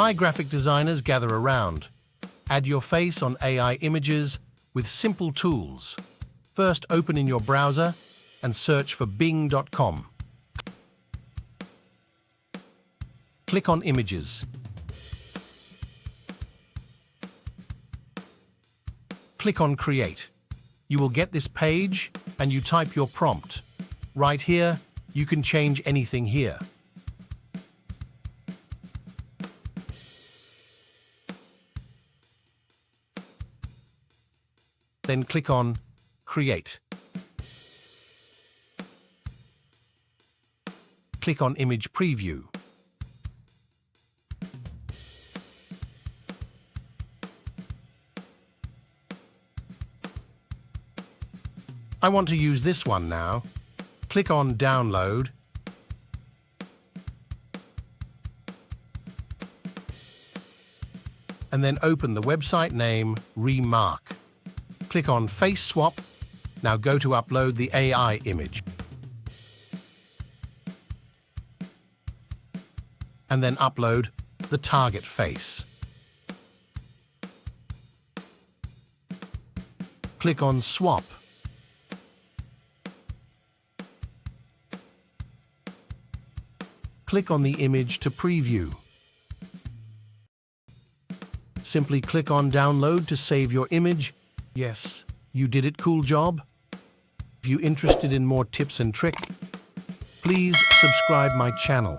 Hi graphic designers, gather around. Add your face on AI images with simple tools. First, open in your browser and search for bing.com. Click on Images. Click on Create. You will get this page and you type your prompt. Right here, you can change anything here. Then click on Create. Click on Image Preview. I want to use this one now. Click on Download. And then open the website name Remark. Click on Face Swap. Now go to upload the AI image. And then upload the target face. Click on Swap. Click on the image to preview. Simply click on Download to save your image. Yes, you did it. Cool job. If you're interested in more tips and tricks, please subscribe my channel.